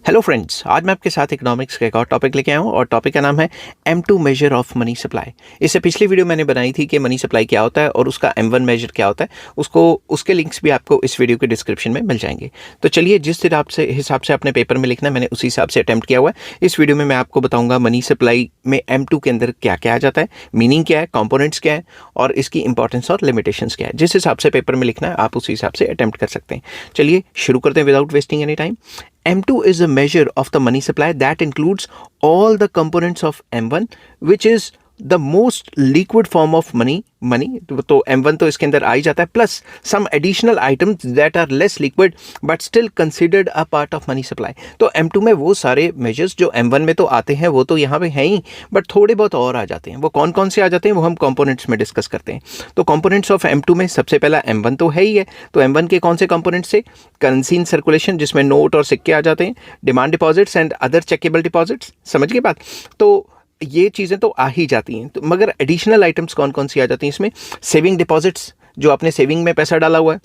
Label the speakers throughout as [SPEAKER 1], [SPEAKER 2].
[SPEAKER 1] Hello friends, आज मैं आपके साथ इकोनॉमिक्स का एक और टॉपिक लेके आया हूँ और टॉपिक का नाम है M2 measure of money supply. इससे पिछली वीडियो मैंने बनाई थी कि मनी सप्लाई क्या होता है और उसका M1 मेजर क्या होता है। उसके लिंक्स भी आपको इस वीडियो के डिस्क्रिप्शन में मिल जाएंगे। तो चलिए, जिस हिसाब से अपने पेपर में लिखना है मैंने उसी हिसाब से अटैम्प्ट किया हुआ है। इस वीडियो में मैं आपको बताऊंगा मनी सप्लाई में M2 के अंदर क्या क्या आ जाता है, मीनिंग क्या है, कॉम्पोनेंट्स क्या है और इसकी इंपॉर्टेंस और लिमिटेशंस क्या है। जिस हिसाब से पेपर में लिखना है आप उसी हिसाब से अटैम्प्ट कर सकते हैं। चलिए शुरू करते हैं without wasting any time. M2 is a measure of the money supply that includes all the components of M1, which is the most liquid form of money. तो M1 तो इसके अंदर आ ही जाता है, plus some additional items that are less liquid but still considered a part of money supply. तो M2 में वो सारे मेजर्स जो M1 में तो आते हैं वो तो यहाँ पे हैं ही, बट थोड़े बहुत और आ जाते हैं। वो कौन कौन से आ जाते हैं वो हम कंपोनेंट्स में डिस्कस करते हैं। तो कंपोनेंट्स ऑफ M2 में सबसे पहला M1 तो है ही है। तो M1 के कौन से कंपोनेंट्स से? करेंसी इन सर्कुलेशन, जिसमें नोट और सिक्के आ जाते हैं, demand deposits and other checkable deposits. समझ गए बात? तो ये चीज़ें तो आ ही जाती हैं, तो मगर एडिशनल आइटम्स कौन कौन सी आ जाती हैं इसमें? सेविंग डिपॉजिट्स, जो आपने सेविंग में पैसा डाला हुआ है,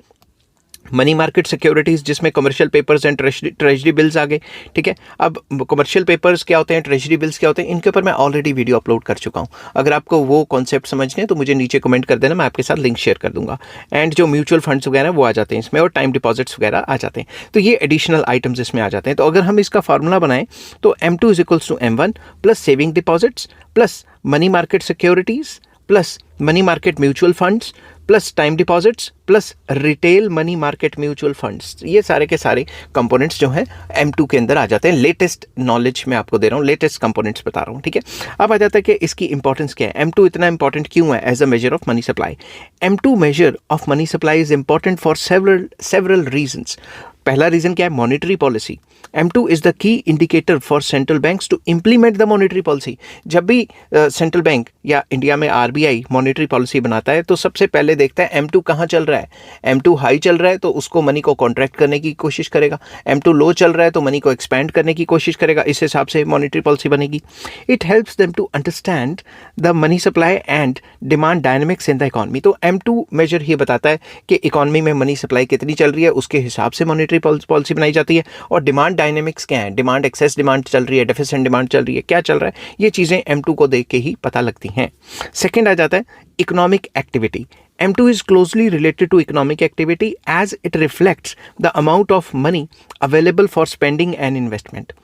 [SPEAKER 1] मनी मार्केट सिक्योरिटीज़ जिसमें commercial papers and treasury bills आ गए। ठीक है, अब कमर्शियल पेपर्स क्या होते हैं, ट्रेजरी बिल्स क्या होते हैं, इनके ऊपर मैं ऑलरेडी वीडियो अपलोड कर चुका हूं। अगर आपको वो कॉन्सेप्ट समझने हैं तो मुझे नीचे कमेंट कर देना, मैं आपके साथ लिंक शेयर कर दूंगा। एंड जो म्यूचुअल फंड्स वगैरह वो आ जाते हैं इसमें, और टाइम डिपॉजिट्स वगैरह आ जाते हैं। तो ये एडिशनल आइटम्स इसमें आ जाते हैं। तो अगर हम इसका फार्मूला बनाएं तो M2 is equals to M1 plus saving deposits plus money market securities plus money market mutual funds plus time deposits plus retail money market mutual funds. ये सारे के सारे कंपोनेंट्स जो हैं M2 के अंदर आ जाते हैं। लेटेस्ट नॉलेज मैं आपको दे रहा हूँ, लेटेस्ट कंपोनेंट्स बता रहा हूँ। ठीक है, अब आ जाता है कि इसकी इंपॉर्टेंस क्या है, M2 इतना इंपॉर्टेंट क्यों है as a measure of money supply. M2 measure of money supply is important for several reasons. पहला रीजन क्या है? Monetary policy. M2 is the key indicator for central banks to implement the monetary policy. जब भी central bank या India में RBI monetary policy बनाता है तो सबसे पहले देखता है M2 कहाँ चल रहा है। M2 हाई चल रहा है तो उसको मनी को कॉन्ट्रैक्ट करने की कोशिश करेगा। M2 लो चल रहा है तो मनी को एक्सपैंड करने की कोशिश करेगा। इस हिसाब से मॉनेटरी पॉलिसी बनेगी। It helps them to understand the money supply and demand dynamics in the economy. तो M2 मेजर ये बताता है कि इकॉनमी में मनी सप्लाई कितनी चल रही है, उसके हिसाब से मॉनेटरी पॉलिसी बनाई जाती है। और डिमांड डायनेमिक्स क्या है, डिमांड एक्सेस डिमांड चल रही है, डेफिसिएंट डिमांड चल रही है, क्या चल रहा है, ये चीज़ें M2 को देख के ही पता लगती हैं। सेकेंड आ जाता है economic activity. M2 is closely related to economic activity as it reflects the amount of money available for spending and investment.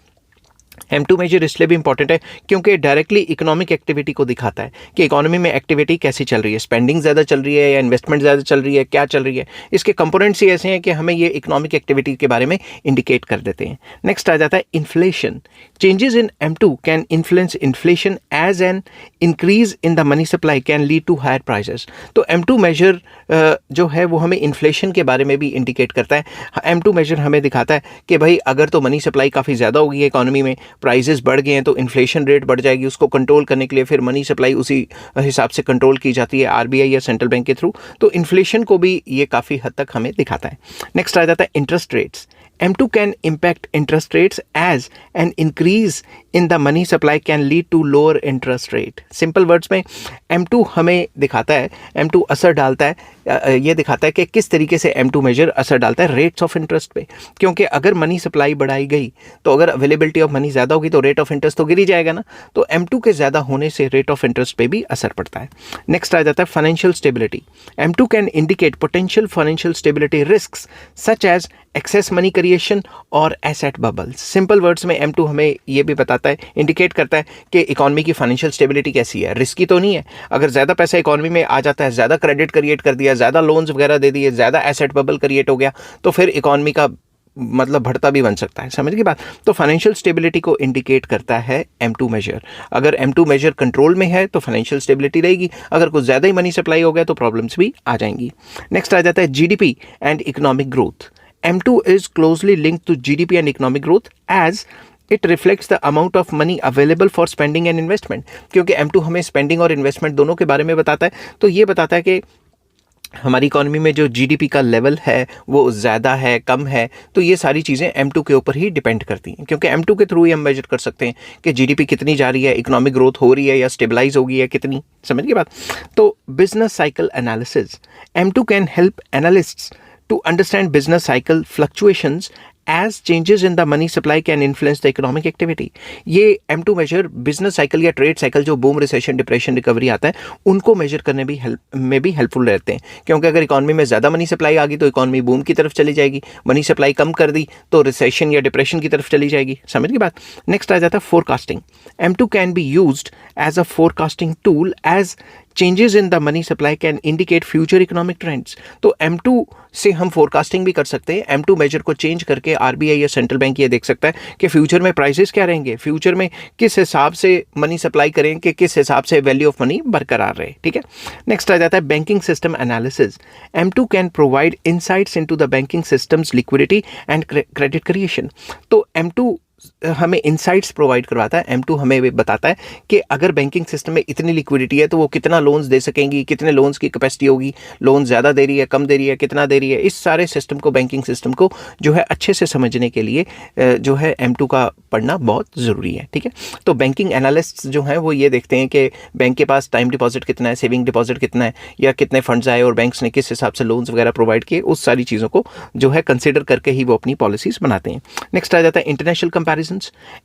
[SPEAKER 1] M2 measure इसलिए भी इंपॉर्टेंट है क्योंकि डायरेक्टली इकोनॉमिक एक्टिविटी को दिखाता है कि इकोनॉमी में एक्टिविटी कैसी चल रही है, स्पेंडिंग ज़्यादा चल रही है या इन्वेस्टमेंट ज़्यादा चल रही है, क्या चल रही है। इसके कंपोनेंट्स ही ऐसे हैं कि हमें ये इकोनॉमिक एक्टिविटी के बारे में इंडिकेट कर देते हैं। नेक्स्ट आ जाता है inflation. Changes in M2 can influence inflation as an increase in the money supply can lead to higher prices. तो M2 मेजर जो है वो हमें इन्फ्लेशन के बारे में भी इंडिकेट करता है। M2 मेजर हमें दिखाता है कि भाई अगर तो मनी सप्लाई काफ़ी ज़्यादा हो गई है इकोनॉमी में, प्राइसेस बढ़ गए हैं तो इन्फ्लेशन रेट बढ़ जाएगी। उसको कंट्रोल करने के लिए फिर मनी सप्लाई उसी हिसाब से कंट्रोल की जाती है RBI या सेंट्रल बैंक के थ्रू। तो इन्फ्लेशन को भी ये काफ़ी हद तक हमें दिखाता है। नेक्स्ट आ जाता है interest rates. M2 can impact interest rates as an increase in the money supply can lead to lower interest rate. Simple words में M2 हमें दिखाता है, M2 असर डालता है, ये दिखाता है कि किस तरीके से M2 मेजर असर डालता है रेट्स ऑफ इंटरेस्ट पे। क्योंकि अगर मनी सप्लाई बढ़ाई गई तो अगर अवेलेबिलिटी ऑफ मनी ज़्यादा होगी तो रेट ऑफ इंटरेस्ट तो गिर ही जाएगा ना। तो M2 के ज़्यादा होने से रेट ऑफ इंटरेस्ट पे भी असर पड़ता है। नेक्स्ट आ जाता है financial stability. M2 can indicate potential financial stability risks such as excess money creation और एसेट बबल्स। सिंपल वर्ड्स में M2 हमें ये भी बताता है, इंडिकेट करता है कि इकॉनमी की फाइनेंशियल स्टेबिलिटी कैसी है, रिस्की तो नहीं है। अगर ज़्यादा पैसा इकॉनमी में आ जाता है, ज़्यादा क्रेडिट क्रिएट कर दिया, ज़्यादा लोन्स वगैरह दे दिए, ज़्यादा एसेट बबल क्रिएट हो गया तो फिर इकॉनमी का मतलब बढ़ता भी बन सकता है। समझ की बात? तो फाइनेंशियल स्टेबिलिटी को इंडिकेट करता है M2 मेजर। अगर M2 मेजर कंट्रोल में है तो फाइनेंशियल स्टेबिलिटी रहेगी, अगर कुछ ज़्यादा ही मनी सप्लाई हो गया तो प्रॉब्लम्स भी आ जाएंगी। नेक्स्ट आ जाता है GDP and economic growth. M2 is closely linked to GDP and economic growth as it reflects the amount of money available for spending and investment. क्योंकि M2 हमें स्पेंडिंग और इन्वेस्टमेंट दोनों के बारे में बताता है। तो ये बताता है कि हमारी इकॉनमी में जो GDP का लेवल है वो ज़्यादा है, कम है, तो ये सारी चीज़ें M2 के ऊपर ही डिपेंड करती हैं। क्योंकि M2 के थ्रू ही हम मेजर कर सकते हैं कि GDP कितनी जा रही है, इकोनॉमिक ग्रोथ हो रही है या स्टेबलाइज हो गई है कितनी। समझ गए बात? तो business cycle analysis. M2 can help analysts to understand business cycle fluctuations as changes in the money supply can influence the economic activity. ये M2 मेजर बिजनेस साइकिल या ट्रेड साइकिल जो बूम, रिसेशन, डिप्रेशन, रिकवरी आता है उनको major करने में भी helpful रहते हैं, क्योंकि अगर इकॉनमी में ज़्यादा मनी सप्लाई आ गई तो इकॉनमी बूम की तरफ चली जाएगी, मनी सप्लाई कम कर दी तो रिसेशन या डिप्रेशन की तरफ चली जाएगी। समझ की बात। नेक्स्ट आ जाता है forecasting. M2 can be used as a forecasting tool as changes in the money supply can indicate future economic trends. तो M2 से हम फोरकास्टिंग भी कर सकते हैं। M2 मेजर को चेंज करके आरबीआई या सेंट्रल बैंक ये देख सकता है कि फ्यूचर में प्राइसेस क्या रहेंगे, फ्यूचर में किस हिसाब से मनी सप्लाई करें कि किस हिसाब से वैल्यू ऑफ मनी बरकरार रहे। ठीक है। नेक्स्ट आ जाता है banking system analysis. M2 can provide insights into the banking systems liquidity and credit creation. तो M2 हमें इनसाइट्स प्रोवाइड करवाता है। M2 हमें भी बताता है कि अगर बैंकिंग सिस्टम में इतनी लिक्विडिटी है तो वो कितना लोन्स दे सकेंगी, कितने लोन्स की कैपेसिटी होगी, लोन ज़्यादा दे रही है, कम दे रही है, कितना दे रही है। इस सारे सिस्टम को, बैंकिंग सिस्टम को जो है अच्छे से समझने के लिए जो है M2 का पढ़ना बहुत ज़रूरी है। ठीक है। तो बैंकिंग एनालिस्ट्स जो हैं वो ये देखते हैं कि बैंक के पास टाइम डिपॉजिट कितना है, सेविंग डिपॉजिट कितना है, या कितने फंड्स आए और बैंक्स ने किस हिसाब से लोन्स वगैरह प्रोवाइड किए, उस सारी चीज़ों को जो है कंसिडर करके ही वो अपनी पॉलिसीज़ बनाते हैं। नेक्स्ट आ जाता है international comparisons.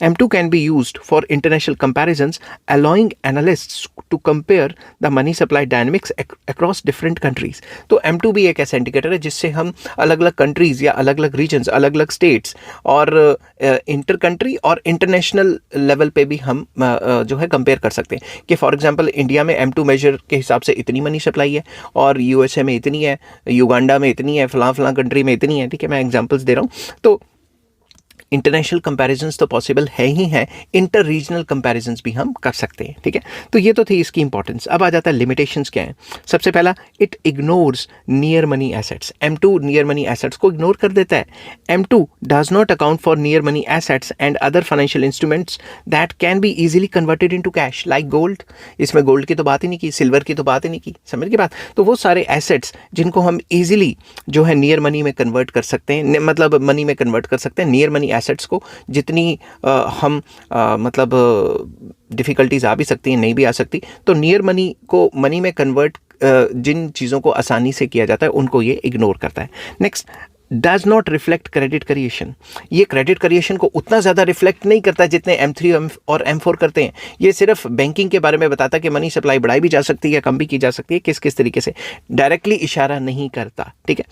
[SPEAKER 1] M2 can be used for international comparisons, allowing analysts to compare the money supply dynamics across different countries. तो M2 भी एक ऐसा इंडिकेटर है जिससे हम अलग अलग कंट्रीज या अलग अलग रीजन्स, अलग अलग स्टेट्स और इंटर कंट्री और इंटरनेशनल लेवल पे भी हम जो है कंपेयर कर सकते हैं कि फॉर एग्जांपल इंडिया में M2 मेजर के हिसाब से इतनी मनी सप्लाई है और USA में इतनी है, युगांडा में इतनी है, फलां कंट्री में इतनी है। ठीक है, मैं एग्जांपल्स दे रहा हूँ। तो इंटरनेशनल कंपैरिजंस तो पॉसिबल है ही है, इंटर रीजनल कंपैरिजंस भी हम कर सकते हैं। ठीक है। तो ये तो थी इसकी इंपॉर्टेंस। अब आ जाता है लिमिटेशंस क्या है। सबसे पहला, it ignores near money assets. M2 near money assets को इग्नोर कर देता है। M2 does not account for near money assets and other financial instruments that can be easily converted into cash, like gold. इसमें gold की तो बात ही नहीं की, सिल्वर की तो बात ही नहीं की। समझ की बात। तो वो सारे एसेट्स जिनको हम इजीली जो है नियर मनी में कन्वर्ट कर सकते हैं, मतलब मनी में कन्वर्ट कर सकते हैं, नियर मनी एसेट्स को जितनी हम मतलब डिफ़िकल्टीज आ भी सकती हैं, नहीं भी आ सकती, तो नियर मनी को मनी में कन्वर्ट जिन चीज़ों को आसानी से किया जाता है उनको ये इग्नोर करता है। Next, does not reflect credit creation. ये क्रेडिट क्रिएशन को उतना ज़्यादा रिफ्लेक्ट नहीं करता जितने M3 और M4 करते हैं। ये सिर्फ बैंकिंग के बारे में बताता है कि मनी सप्लाई बढ़ाई भी जा सकती है, कम भी की जा सकती है, किस किस तरीके से, डायरेक्टली इशारा नहीं करता। ठीक है।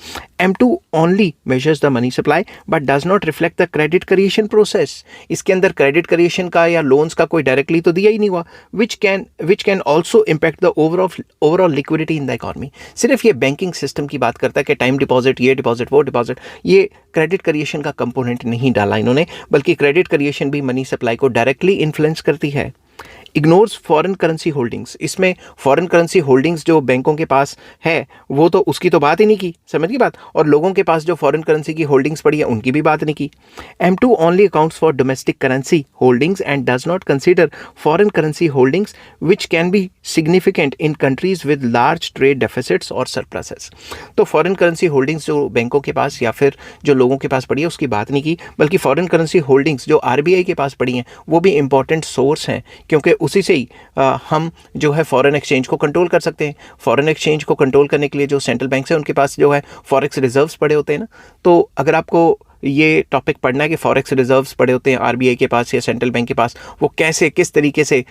[SPEAKER 1] M2 only measures the money supply but does not reflect the credit creation process. इसके अंदर क्रेडिट क्रिएशन का या लोन्स का कोई डायरेक्टली तो दिया ही नहीं हुआ, which can also impact the overall liquidity in the economy. सिर्फ ये बैंकिंग सिस्टम की बात करता है कि टाइम डिपॉजिट, ये डिपॉजिट, वो डिपॉजिट, ये क्रेडिट क्रिएशन का कंपोनेंट नहीं डाला इन्होंने, बल्कि क्रेडिट क्रिएशन भी मनी सप्लाई को डायरेक्टली इन्फ्लुएंस करती है। Ignores foreign currency holdings. इसमें फॉरेन करेंसी होल्डिंग्स जो बैंकों के पास है वो तो उसकी तो बात ही नहीं की, समझ की बात, और लोगों के पास जो फॉरेन करेंसी की होल्डिंग्स पड़ी है उनकी भी बात नहीं की। M2 only accounts for domestic currency holdings and does not consider foreign currency holdings which can be significant in countries with large trade deficits और सरप्लसेस। तो फॉरेन करेंसी होल्डिंग्स जो बैंकों के पास या फिर जो लोगों के पास पड़ी है उसकी बात नहीं की, बल्कि फॉरेन करेंसी होल्डिंग्स जो RBI के पास पड़ी हैं वो भी इंपॉर्टेंट सोर्स हैं, क्योंकि उसी से ही हम जो है फॉरेन एक्सचेंज को कंट्रोल कर सकते हैं। फॉरेन एक्सचेंज को कंट्रोल करने के लिए जो सेंट्रल बैंक है उनके पास जो है फॉरेक्स रिजर्व्स पड़े होते हैं ना। तो अगर आपको ये टॉपिक पढ़ना है कि फॉरेक्स रिजर्व्स पड़े होते हैं RBI के पास या सेंट्रल बैंक के पास, वो कैसे, किस तरीके से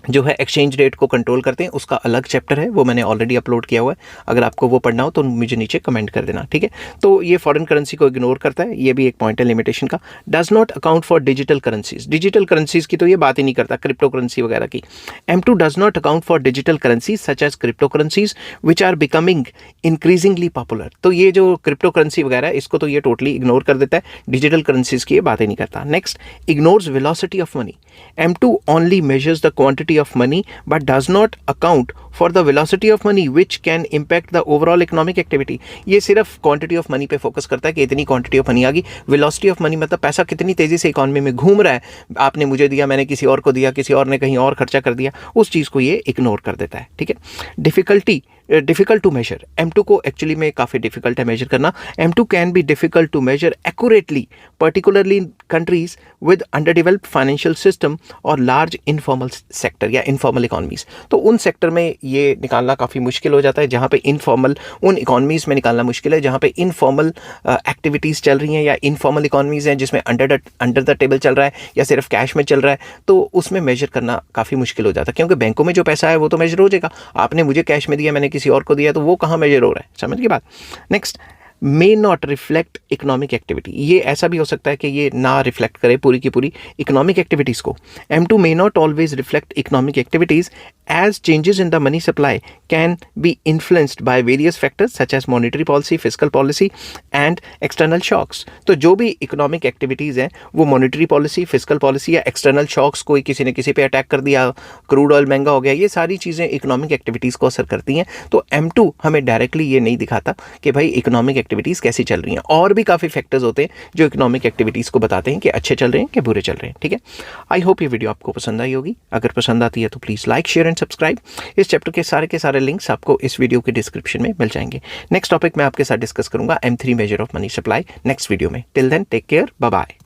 [SPEAKER 1] जो है एक्सचेंज रेट को कंट्रोल करते हैं, उसका अलग चैप्टर है, वो मैंने ऑलरेडी अपलोड किया हुआ है। अगर आपको वो पढ़ना हो तो मुझे नीचे कमेंट कर देना। ठीक है। तो ये फॉरेन करेंसी को इग्नोर करता है, ये भी एक पॉइंट है लिमिटेशन का। Does not account for digital currencies. Digital currencies की तो ये बात ही नहीं करता, क्रिप्टो करेंसी वगैरह की। M2 does not account for digital currencies such as crypto currencies which are becoming increasingly popular. तो ये जो क्रिप्टो करेंसी वगैरह है इसको तो ये टोटली इग्नोर कर देता है, डिजिटल करेंसीज की ये बात ही नहीं करता। Next, ignores velocity of money. M2 only measures the quantity of money but does not account for the velocity of money which can impact the overall economic activity। ये सिर्फ क्वांटिटी ऑफ मनी पे focus करता है कि इतनी quantity of money आ गई। Velocity of money मतलब पैसा कितनी तेजी से इकोनॉमी में घूम रहा है, आपने मुझे दिया, मैंने किसी और को दिया, किसी और ने कहीं और खर्चा कर दिया, उस चीज़ को ये इग्नोर कर देता है। ठीक है। Difficulty difficult to major, M2 को एक्चुअली में काफ़ी डिफ़िकल्ट है मेजर करना। M2 can be difficult to measure accurately, particularly in countries with under developed financial system और लार्ज इनफॉर्मल सेक्टर या इनफॉर्मल इकोनॉमीज़। तो उन सेक्टर में ये निकालना काफ़ी मुश्किल हो जाता है जहाँ पे इनफॉर्मल, उन इकोनॉमीज़ में निकालना मुश्किल है जहाँ पे इनफॉर्मल एक्टिविटीज़ चल रही हैं या इनफॉर्मल इकोनॉमीज़ हैं जिसमें अंडर द टेबल चल रहा है या सिर्फ कैश में चल रहा है, तो उसमें मेजर करना काफ़ी मुश्किल हो जाता है, क्योंकि बैंकों में जो पैसा है वो तो मेजर हो जाएगा, आपने मुझे कैश में दिया, मैंने किसी और को दिया, तो वो कहाँ मेजर हो रहा है, समझ की बात। Next, may not reflect economic activity, ये ऐसा भी हो सकता है कि ये ना रिफ्लेक्ट करे पूरी की पूरी इकोनॉमिक एक्टिविटीज़ को। M2 may not always reflect economic activities as changes in the money supply can be influenced by various factors such as monetary policy, fiscal policy and external shocks। तो जो भी economic activities हैं वो monetary policy, physical policy या external shocks, कोई किसी ने किसी पे अटैक कर दिया, क्रूड ऑयल महंगा हो गया, ये सारी चीज़ें इकोनॉमिक एक्टिविटीज़ को असर करती हैं। तो M2 हमें डायरेक्टली ये नहीं दिखाता कि भाई इकोनॉमिक एक्टिविटीज़ कैसी चल रही हैं, और भी काफ़ी फैक्टर्स होते हैं जो इकोनॉमिक एक्टिविटीज़ को बताते हैं कि अच्छे चल रहे हैं कि बुरे चल रहे हैं। ठीक है, आई होप ये वीडियो आपको पसंद आई होगी। अगर पसंद आती है तो please like, share and subscribe. इस चैप्टर के सारे लिंक्स आपको इस वीडियो के डिस्क्रिप्शन में मिल जाएंगे। नेक्स्ट टॉपिक मैं आपके साथ डिस्कस करूंगा M3 measure of money supply next video में। Till then take care, bye bye.